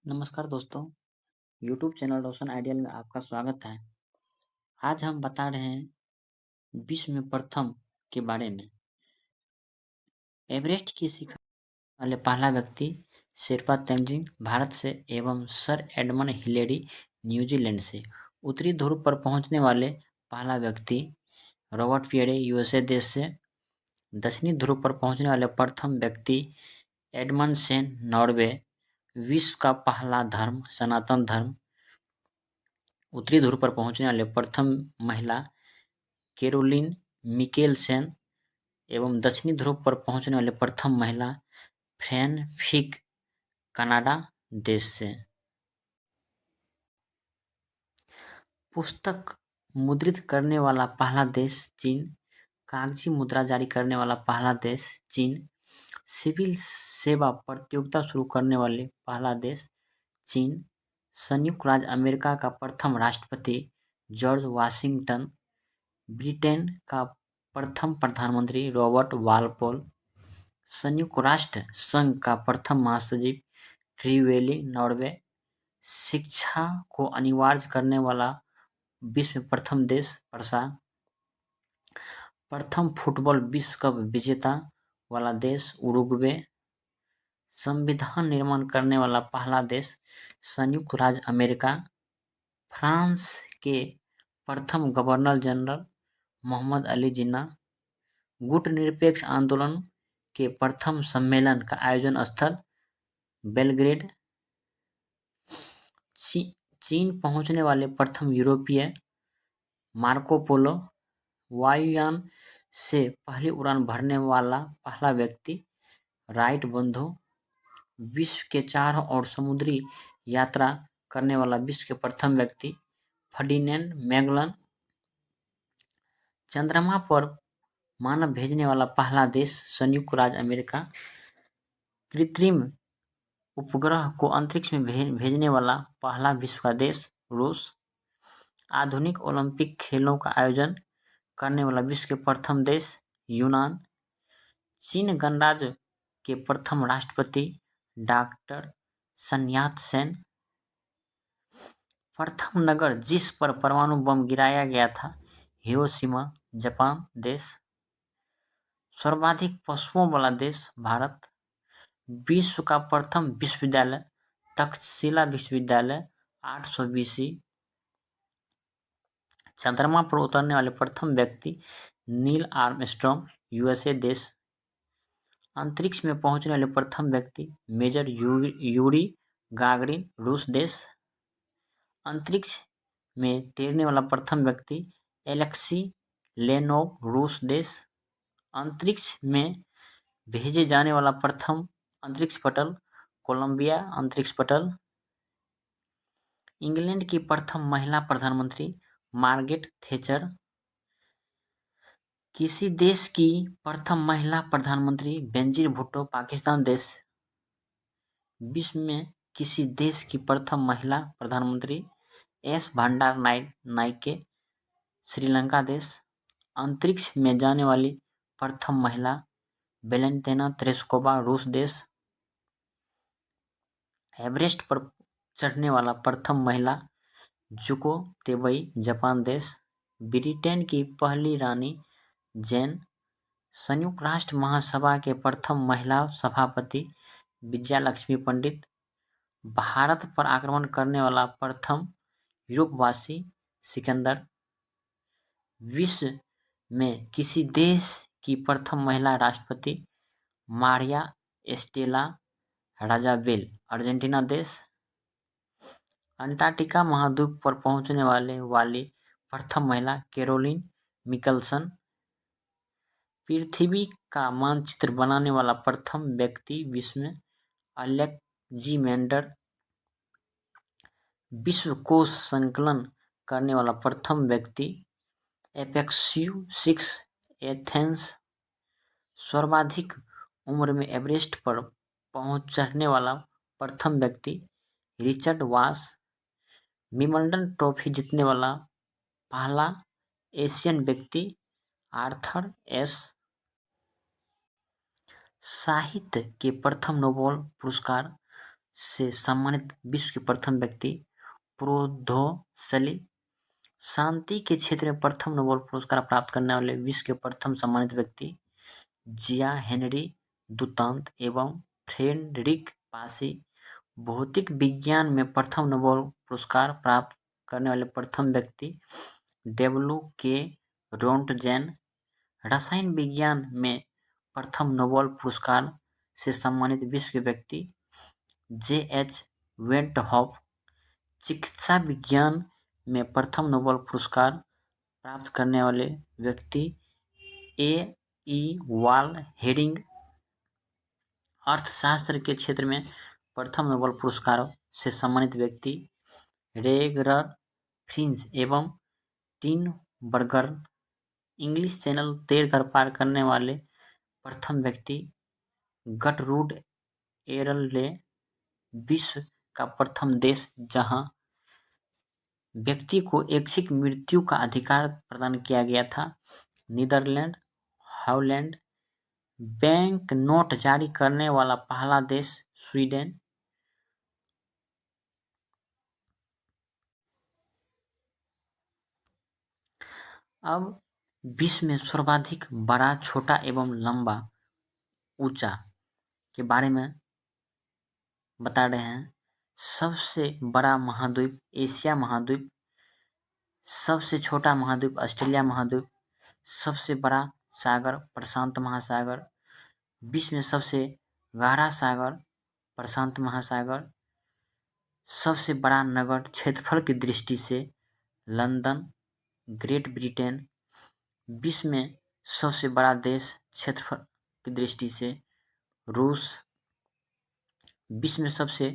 नमस्कार दोस्तों, YouTube channel रोशन ideal में आपका स्वागत है। आज हम बता रहे हैं विश्व में प्रथम के बारे में। एवरेस्ट की शिखर वाले पहला व्यक्ति शेरपा तेंजिंग भारत से एवं सर एडमंड हिलेरी न्यूजीलैंड से। उत्तरी ध्रुव पर पहुंचने वाले पहला व्यक्ति रॉबर्ट पियरे यूएसए देश से। दक्षिणी ध्रुव पर पहुंचने वाले प्रथम व्यक्ति एडमंड सेन नॉर्वे। विश्व का पहला धर्म सनातन धर्म। उत्तरी ध्रुव पर पहुंचने वाले प्रथम महिला कैरोलिन मिकेलसन एवं दक्षिणी ध्रुव पर पहुंचने वाले प्रथम महिला फ्रैन फिक कनाडा देश से। पुस्तक मुद्रित करने वाला पहला देश चीन। कागजी मुद्रा जारी करने वाला पहला देश चीन। सिविल सेवा प्रतियोगिता शुरू करने वाले पहला देश चीन। संयुक्त राज्य अमेरिका का प्रथम राष्ट्रपति जॉर्ज वाशिंगटन। ब्रिटेन का प्रथम प्रधानमंत्री रॉबर्ट वालपोल। संयुक्त राष्ट्र संघ का प्रथम महासचिव ट्रीवेली नॉर्वे। शिक्षा को अनिवार्य करने वाला विश्व में प्रथम देश पर्सा। प्रथम फुटबॉल विश्व कप विजेता वाला देश उरुग्वे। संविधान निर्माण करने वाला पहला देश संयुक्त राज्य अमेरिका। फ्रांस के प्रथम गवर्नर जनरल मोहम्मद अली जिन्ना। गुटनिरपेक्ष आंदोलन के प्रथम सम्मेलन का आयोजन स्थल बेलग्रेड। चीन पहुंचने वाले प्रथम यूरोपीय मार्को पोलो। वायुयान से पहली उड़ान भरने वाला पहला व्यक्ति राइट बंधु। विश्व के चारों ओर समुद्री यात्रा करने वाला विश्व के प्रथम व्यक्ति फर्डिनेंड मैगलन। चंद्रमा पर मानव भेजने वाला पहला देश संयुक्त राज्य अमेरिका। कृत्रिम उपग्रह को अंतरिक्ष में भेजने वाला पहला विश्व का देश रूस। आधुनिक ओलंपिक खेलों का आयोजन करने वाला विश्व के प्रथम देश यूनान। चीन गणराज्य के प्रथम राष्ट्रपति डॉक्टर सन यात सेन। प्रथम नगर जिस पर परमाणु बम गिराया गया था हिरोशिमा जापान देश। सर्वाधिक पशुओं वाला देश भारत। विश्व का प्रथम विश्वविद्यालय तक्षशिला विश्वविद्यालय 800 BC। चंद्रमा पर उतरने वाले प्रथम व्यक्ति नील आर्मस्ट्रॉन्ग यूएसए देश। अंतरिक्ष में पहुंचने वाले प्रथम व्यक्ति मेजर यूरी गागरिन रूस देश। अंतरिक्ष में तैरने वाला प्रथम व्यक्ति एलेक्सी लेनोव रूस देश। अंतरिक्ष में भेजे जाने वाला प्रथम अंतरिक्ष पटल कोलंबिया अंतरिक्ष पटल। इंग्लैंड की प्रथम महिला प्रधानमंत्री मार्गरेट थैचर। किसी देश की प्रथम महिला प्रधानमंत्री बेनजीर भुट्टो पाकिस्तान देश। विश्व में किसी देश की प्रथम महिला प्रधानमंत्री एस भंडार नाइके श्रीलंका देश। अंतरिक्ष में जाने वाली प्रथम महिला वेलेंटिना तेरेस्कोवा रूस देश। एवरेस्ट पर चढ़ने वाला प्रथम महिला जुको तेबई जापान देश। ब्रिटेन की पहली रानी जैन। संयुक्त राष्ट्र महासभा के प्रथम महिला सभापति विजयालक्ष्मी पंडित। भारत पर आक्रमण करने वाला प्रथम यूरोपवासी सिकंदर। विश्व में किसी देश की प्रथम महिला राष्ट्रपति मारिया एस्टेला राजाबेल अर्जेंटीना देश। अंटार्कटिका महाद्वीप पर पहुंचने वाली प्रथम महिला कैरोलिन मिकेलसन। पृथ्वी का मानचित्र बनाने वाला प्रथम व्यक्ति विश्व में अलेक्जेंडर। विश्व कोश संकलन करने वाला प्रथम व्यक्ति एपेक्सियस एथेंस। सर्वाधिक उम्र में एवरेस्ट पर चढ़ने वाला प्रथम व्यक्ति रिचर्ड वास। विंबलडन ट्रॉफी जीतने वाला पहला एशियन व्यक्ति आर्थर एस। साहित्य के प्रथम नोबेल पुरस्कार से सम्मानित विश्व के प्रथम व्यक्ति प्रोद्योशली। शांति के क्षेत्र में प्रथम नोबेल पुरस्कार प्राप्त करने वाले विश्व के प्रथम सम्मानित व्यक्ति जिया हेनरी दुतांत एवं फ्रेडरिक पासी। भौतिक विज्ञान में प्रथम नोबेल पुरस्कार प्राप्त करने वाले प्रथम व्यक्ति डब्ल्यू.के. रोन्टगेन। रसायन विज्ञान में प्रथम नोबेल पुरस्कार से सम्मानित विश्व के व्यक्ति जे.एच. वेंटहॉफ। चिकित्सा विज्ञान में प्रथम नोबेल पुरस्कार प्राप्त करने वाले व्यक्ति ए.ई. वाल हेरिंग। अर्थशास्त्र के क्षेत्र में प्रथम नोबेल पुरस्कार से सम्मानित व्यक्ति रेगर फ्रिंच एवं टीन बर्गर। इंग्लिश चैनल तैरकर पार करने वाले प्रथम व्यक्ति गटरूड एरले। विश्व का प्रथम देश जहां व्यक्ति को ऐच्छिक मृत्यु का अधिकार प्रदान किया गया था नीदरलैंड, हॉलैंड। बैंक नोट जारी करने वाला पहला देश स्वीडन। अब विश्व में सर्वाधिक बड़ा, छोटा एवं लंबा, ऊंचा के बारे में बता रहे हैं। सबसे बड़ा महाद्वीप एशिया महाद्वीप, सबसे छोटा महाद्वीप ऑस्ट्रेलिया महाद्वीप, सबसे बड़ा सागर प्रशांत महासागर, विश्व में सबसे गहरा सागर प्रशांत महासागर, सबसे बड़ा नगर क्षेत्रफल की दृष्टि से लंदन, ग्रेट ब्रिटेन, विश्व में सबसे बड़ा देश क्षेत्रफल की दृष्टि से रूस, विश्व में सबसे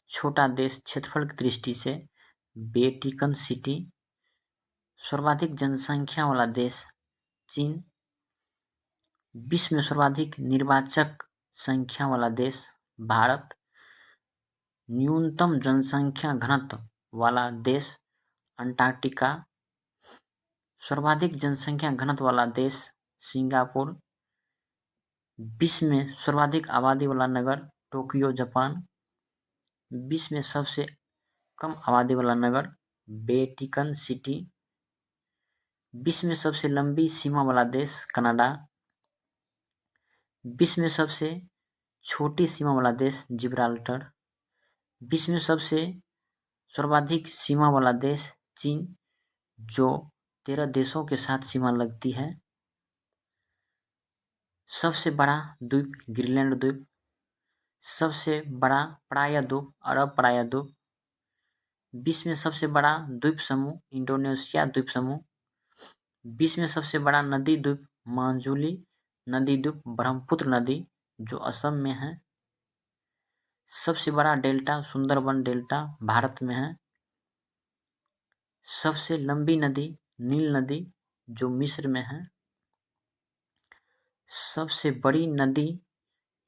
छोटा देश क्षेत्रफल की दृष्टि से वेटिकन सिटी, सर्वाधिक जनसंख्या वाला देश चीन, विश्व में सर्वाधिक निर्वाचक संख्या वाला देश भारत, न्यूनतम जनसंख्या घनत्व वाला देश अंटार्कटिका, सर्वाधिक जनसंख्या घनत्व वाला देश सिंगापुर, विश्व में सर्वाधिक आबादी वाला नगर टोक्यो जापान, विश्व में सबसे कम आबादी वाला नगर वेटिकन सिटी, विश्व में सबसे लंबी सीमा वाला देश कनाडा, विश्व में सबसे छोटी सीमा वाला देश जिब्राल्टर, विश्व में सबसे सर्वाधिक सीमा वाला देश चीन जो 13 देशों के साथ सीमा लगती है, सबसे बड़ा द्वीप ग्रीनलैंड द्वीप, सबसे बड़ा प्रायद्वीप अरब प्रायद्वीप, विश्व में सबसे बड़ा द्वीप समूह इंडोनेशिया द्वीप समूह, विश्व में सबसे बड़ा नदी द्वीप मांजुली नदी द्वीप ब्रह्मपुत्र नदी जो असम में है, सबसे बड़ा डेल्टा सुंदरबन डेल्टा भारत में है, सबसे लंबी नदी नील नदी जो मिस्र में है, सबसे बड़ी नदी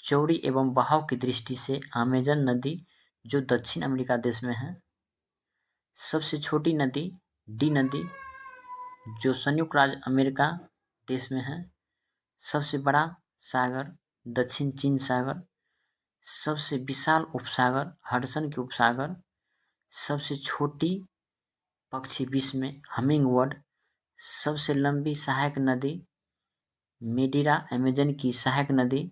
चौड़ी एवं बहाव की दृष्टि से अमेजन नदी जो दक्षिण अमेरिका देश में है, सबसे छोटी नदी डी नदी जो संयुक्त राज्य अमेरिका देश में है, सबसे बड़ा सागर दक्षिण चीन सागर, सबसे विशाल उपसागर हडसन की उपसागर, सबसे छोटी पक्षी विश्व में हमिंग बर्ड, सबसे लंबी सहायक नदी मेडिरा अमेजन की सहायक नदी,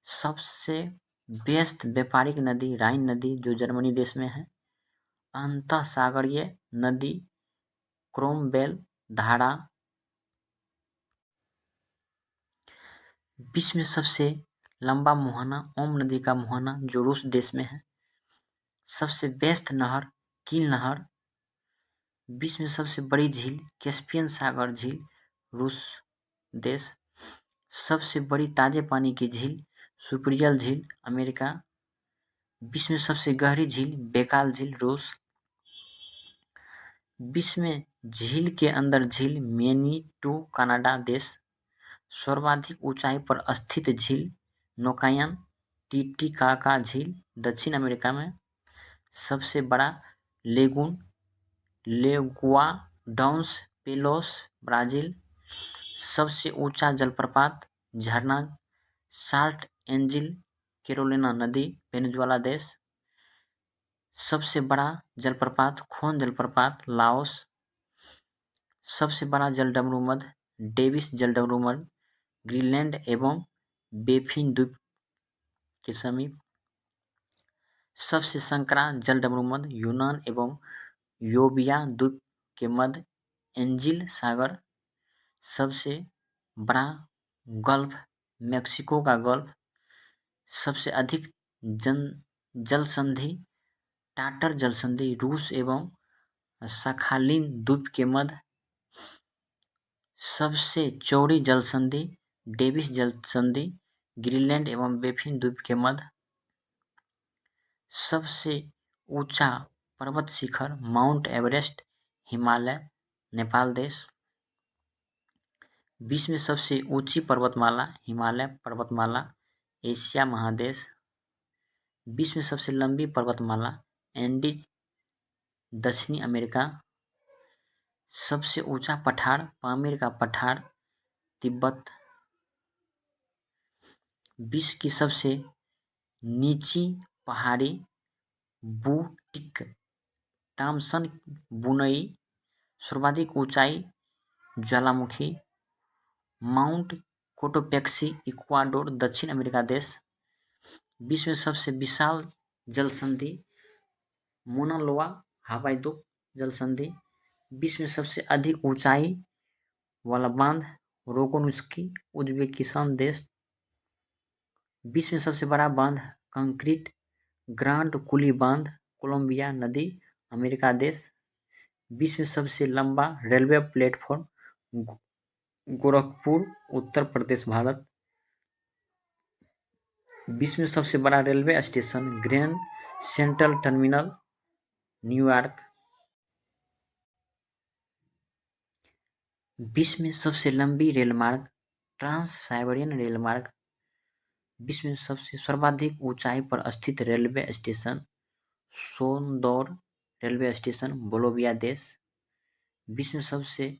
सबसे व्यस्त व्यापारिक नदी राइन नदी जो जर्मनी देश में है, अंतः सागरीय नदी क्रोमवेल धारा, विश्व में सबसे लंबा मुहाना ओम नदी का मुहाना जो रूस देश में है, सबसे व्यस्त नहर कील नहर, विश्व में सबसे बड़ी झील कैस्पियन सागर झील रूस देश, सबसे बड़ी ताजे पानी की झील सुपरियल झील अमेरिका, विश्व में सबसे गहरी झील बेकाल झील रूस, विश्व में झील के अंदर झील मैनीटू कनाडा देश, सर्वाधिक ऊंचाई पर स्थित झील नौकायन टिटिकाका झील दक्षिण अमेरिका में, सबसे बड़ा लेगून लेगुआ डॉन्स पेलोस ब्राजील, सबसे ऊंचा जलप्रपात झरना साल्ट एंजिल कैरोलिना नदी, वेनेजुएला देश। सबसे बड़ा जलप्रपात खोन जलप्रपात, लाओस। सबसे बड़ा जलडमरू मध्य, डेविस जलडमरू मध्य, ग्रीनलैंड एवं बेफिन द्वीप के समीप। सबसे संकरा जलडमरू मध्य, यूनान एवं योविया द्वीप के मध्य, एंजिल सागर। सबसे बड़ा गल्फ, मेक्सिको का गल्फ। सबसे अधिक जल संधि, टाटर जल संधि, रूस एवं सखालिन द्वीप के मध्य। सबसे चौड़ी जल संधि, डेविस जल संधि, ग्रीनलैंड एवं बेफिन द्वीप के मध्य। सबसे ऊंचा पर्वत शिखर, माउंट एवरेस्ट, हिमालय, नेपाल देश। विश्व में सबसे ऊंची पर्वतमाला, हिमालय पर्वतमाला, एशिया महादेश। विश्व में सबसे लंबी पर्वतमाला, एंडीज, दक्षिणी अमेरिका। सबसे ऊंचा पठार, पामीर का पठार, तिब्बत। विश्व की सबसे नीची पहाड़ी, बूटिक टॉम्सन बुनई। सर्वाधिक ऊंचाई, ज्वालामुखी, माउंट कोटोपेक्सी, इक्वाडोर, दक्षिण अमेरिका देश। विश्व में सबसे विशाल जल संधि, मोना लोआ हवाई द्वीप जल संधि। विश्व में सबसे अधिक ऊंचाई वाला बांध, रोकोनुस्की, उज्बेकिस्तान देश। विश्व में सबसे बड़ा बांध, कंक्रीट ग्रांड कुली बांध, कोलंबिया नदी, अमेरिका देश। विश्व में सबसे लंबा रेलवे प्लेटफॉर्म, गोरखपुर, उत्तर प्रदेश, भारत। विश्व में सबसे बड़ा railway station, grand central terminal, New York. विश्व में सबसे लंबी रेलमार्ग, ट्रांस साइबेरियन रेलमार्ग। विश्व में सबसे सर्वाधिक ऊंचाई पर स्थित रेलवे स्टेशन, सोनदौर रेलवे स्टेशन, बोलिविया देश। विश्व में सबसे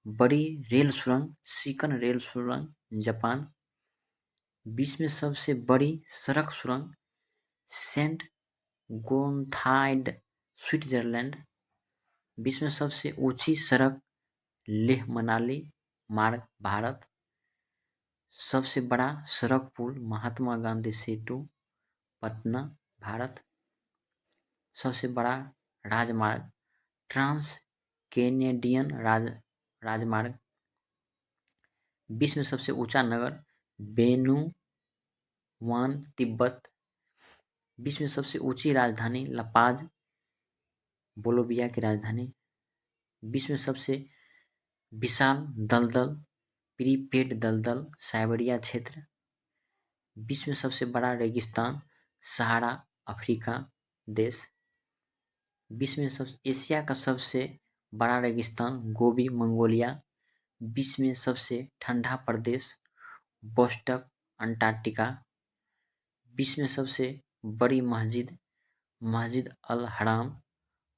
बड़ी रेल सुरंग, सिकन रेल सुरंग, जापान। विश्व में सबसे बड़ी सड़क सुरंग, सेंट गोथार्ड, स्विट्जरलैंड। विश्व में सबसे ऊंची सड़क, लेह मनाली मार्ग, भारत। सबसे बड़ा सड़क पुल, महात्मा गांधी सेतु, पटना, भारत। सबसे बड़ा राजमार्ग, ट्रांस कैनेडियन राजमार्ग। विश्व में सबसे ऊंचा नगर, बेनुआन, तिब्बत। विश्व में सबसे ऊंची राजधानी, ला पाज, बोलिविया की राजधानी। विश्व में सबसे विशाल दलदल, प्रीपेड दलदल, साइबेरिया क्षेत्र। विश्व में सबसे बड़ा रेगिस्तान, सहारा अफ्रीका देश। विश्व में एशिया का सबसे बड़ा रेगिस्तान, गोबी, मंगोलिया। विश्व में सबसे ठंडा प्रदेश, वोस्टक, अंटार्कटिका। विश्व में सबसे बड़ी मस्जिद, मस्जिद अल हराम,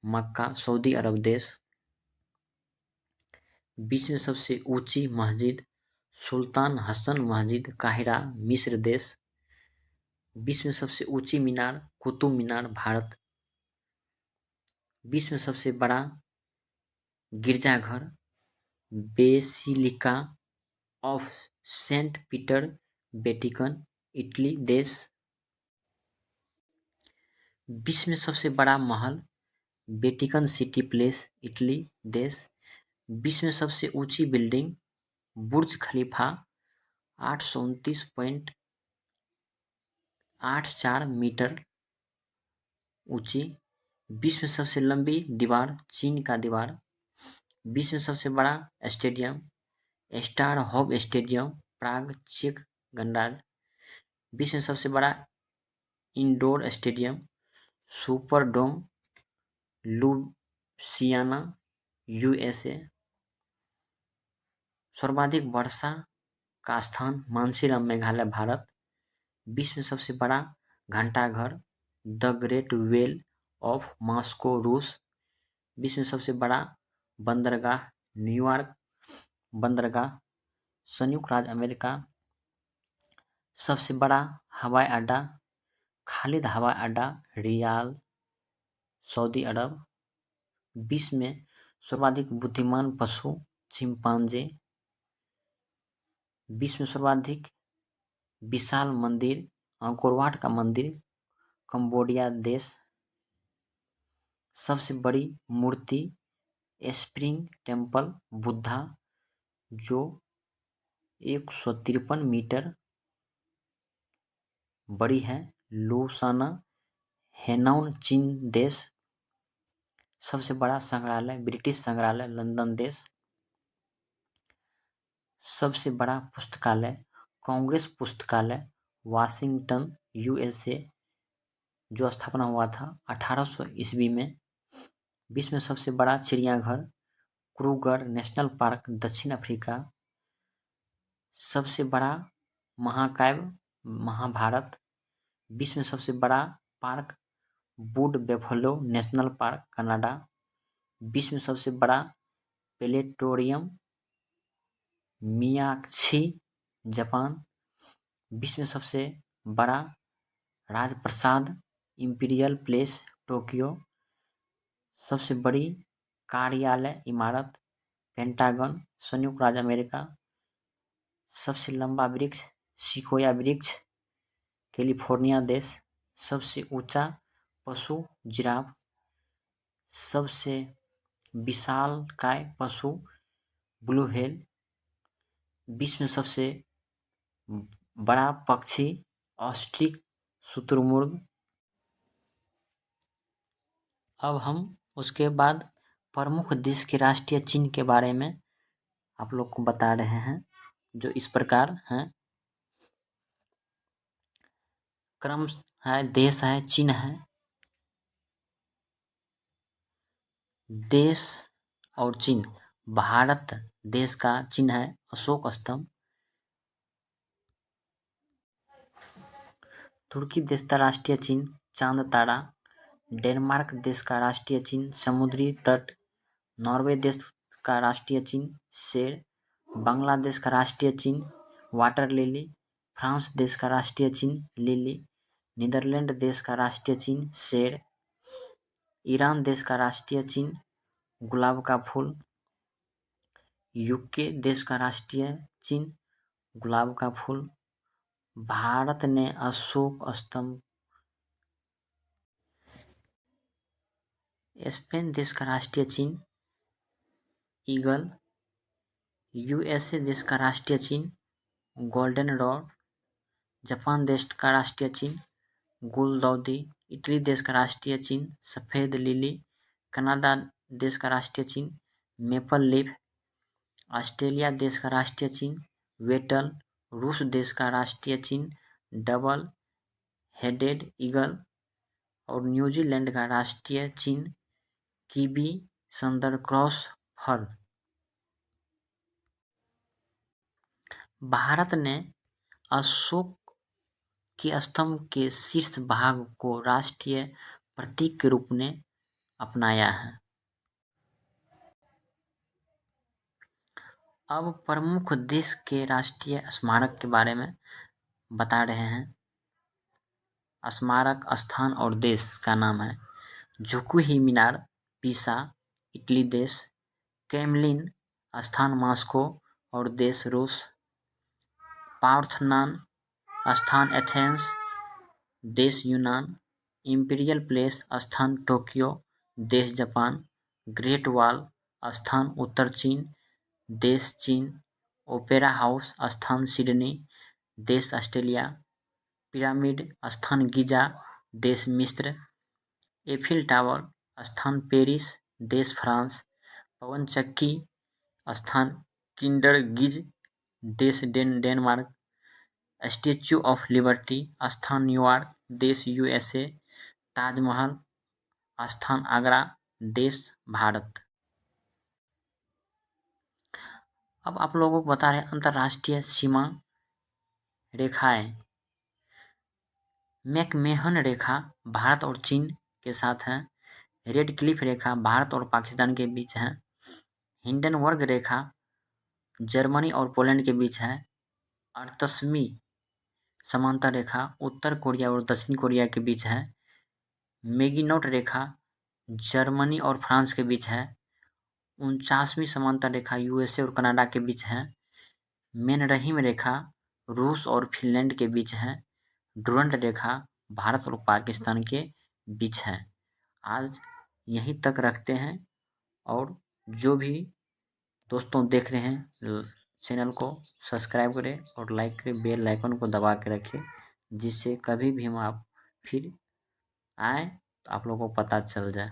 मक्का, सऊदी अरब देश। विश्व में सबसे ऊंची मस्जिद, सुल्तान हसन मस्जिद, काहिरा, मिस्र देश। विश्व में सबसे ऊंची मीनार, कुतुब मीनार, भारत। विश्व में सबसे बड़ा गिरजाघर, basilica of Saint Peter, Vatican, Italy देश। विश्व में सबसे बड़ा महल, वेटिकन सिटी पैलेस, इटली देश। विश्व में सबसे ऊंची बिल्डिंग, बुर्ज खलीफा, 829.84 मीटर ऊंची। विश्व में सबसे लंबी दीवार, चीन का दीवार। विश्व में सबसे बड़ा stadium, Strahov stadium, Prague, चेक गणराज्य। विश्व में सबसे बड़ा indoor stadium, Superdome, Louisiana, USA. सर्वाधिक वर्षा का स्थान, मानसीराम, मेघालय, भारत। विश्व में सबसे बड़ा घंटाघर, the great well of Moscow, रूस। विश्व में सबसे बड़ा बंदरगाह, न्यूयॉर्क बंदरगाह, संयुक्त राज्य अमेरिका। सबसे बड़ा हवाई अड्डा, खालिद हवाई अड्डा रियाद, सऊदी अरब। विश्व में सर्वाधिक बुद्धिमान पशु चिंपांजी। विश्व में सर्वाधिक विशाल मंदिर अंकोर वाट का मंदिर कंबोडिया देश। सबसे बड़ी मूर्ति स्प्रिंग टेम्पल बुद्धा जो 153 मीटर बड़ी है। लूसाना हेनान चीन देश। सबसे बड़ा संग्रहालय ब्रिटिश संग्रहालय लंदन देश। सबसे बड़ा पुस्तकालय कांग्रेस पुस्तकालय वाशिंगटन यूएसए जो स्थापना हुआ था 1800 ईस्वी में। विश्व में सबसे बड़ा चिड़ियाघर क्रूगर नेशनल पार्क दक्षिण अफ्रीका। सबसे बड़ा महाकाव्य महाभारत। विश्व में सबसे बड़ा park Wood Buffalo national park Canada. विश्व में सबसे बड़ा प्लेनेटोरियम मियाक्षी जापान। विश्व में सबसे बड़ा राजप्रसाद इंपीरियल प्लेस टोक्यो। सबसे बड़ी कार्यालय इमारत पेंटागन संयुक्त राज्य अमेरिका। सबसे लंबा वृक्ष सिकोया वृक्ष कैलिफोर्निया देश। सबसे ऊंचा पशु जिराफ। सबसे विशालकाय पशु ब्लू व्हेल। विश्व में सबसे बड़ा पक्षी ऑस्ट्रिच शुतुरमुर्ग। अब हम उसके बाद प्रमुख देश के राष्ट्रीय चिन्ह के बारे में आप लोग को बता रहे हैं जो इस प्रकार हैं। क्रम है, देश है, चिन्ह है। देश और चिन्ह भारत देश का चिन्ह है अशोक स्तंभ। तुर्की देश का राष्ट्रीय चिन्ह चांद तारा। डेनमार्क देश का राष्ट्रीय चिन्ह समुद्री तट। नॉर्वे देश का राष्ट्रीय चिन्ह शेर। बांग्लादेश का राष्ट्रीय चिन्ह वाटर लिली। फ्रांस देश का राष्ट्रीय चिन्ह लिली। नीदरलैंड देश का राष्ट्रीय चिन्ह शेर। ईरान देश का राष्ट्रीय चिन्ह गुलाब का फूल। यूके देश का राष्ट्रीय चिन्ह गुलाब का फूल। भारत ने अशोक स्तंभ। स्पेन देश का राष्ट्रीय चिन्ह ईगल। यूएसए देश का राष्ट्रीय चिन्ह गोल्डन रॉड। जापान देश का राष्ट्रीय चिन्ह गुलदाउदी। इटली देश का राष्ट्रीय चिन्ह सफेद लिली। कनाडा देश का राष्ट्रीय चिन्ह मेपल लीफ। ऑस्ट्रेलिया देश का राष्ट्रीय चिन्ह वेटल। रूस देश का राष्ट्रीय चिन्ह डबल हेडेड ईगल और न्यूजीलैंड का राष्ट्रीय चिन्ह कीवी संदर क्रॉस फर। भारत ने अशोक के स्तंभ के शीर्ष भाग को राष्ट्रीय प्रतीक के रूप में अपनाया है। अब प्रमुख देश के राष्ट्रीय स्मारक के बारे में बता रहे हैं। स्मारक स्थान और देश का नाम है झुकुही मीनार पीसा इटली देश। क्रेमलिन स्थान मॉस्को और देश रूस। पार्थेनॉन स्थान एथेंस देश यूनान। इंपीरियल प्लेस स्थान टोक्यो देश जापान। ग्रेट वॉल स्थान उत्तर चीन देश चीन। ओपेरा हाउस स्थान सिडनी देश ऑस्ट्रेलिया। पिरामिड स्थान गिजा देश मिस्र। एफिल टावर स्थान पेरिस देश फ्रांस। पवन चक्की स्थान किंडर गिज देश डेनमार्क। स्टैच्यू ऑफ लिबर्टी स्थान न्यूयॉर्क देश यूएसए। ताजमहल स्थान आगरा देश भारत। अब आप लोगों को बता रहे हैं अंतर्राष्ट्रीय सीमा रेखाएं। मैकमेहन रेखा भारत और चीन के साथ है। रेड क्लिफ रेखा भारत और पाकिस्तान के बीच है। हिंडनबर्ग रेखा जर्मनी और पोलैंड के बीच है। 38वीं समांतर रेखा उत्तर कोरिया और दक्षिण कोरिया के बीच है। मैगिनोट रेखा जर्मनी और फ्रांस के बीच है। 49वीं समांतर रेखा यूएसए और कनाडा के बीच है। मेनरहीम रेखा रूस और फिनलैंड के बीच है। डुरंड रेखा भारत और पाकिस्तान के बीच है। आज यहीं तक रखते हैं और जो भी दोस्तों देख रहे हैं चैनल को सब्सक्राइब करें और लाइक करें, बेल आइकन को दबा के रखें, जिससे कभी भी हम आप फिर आए तो आप लोगों को पता चल जाए।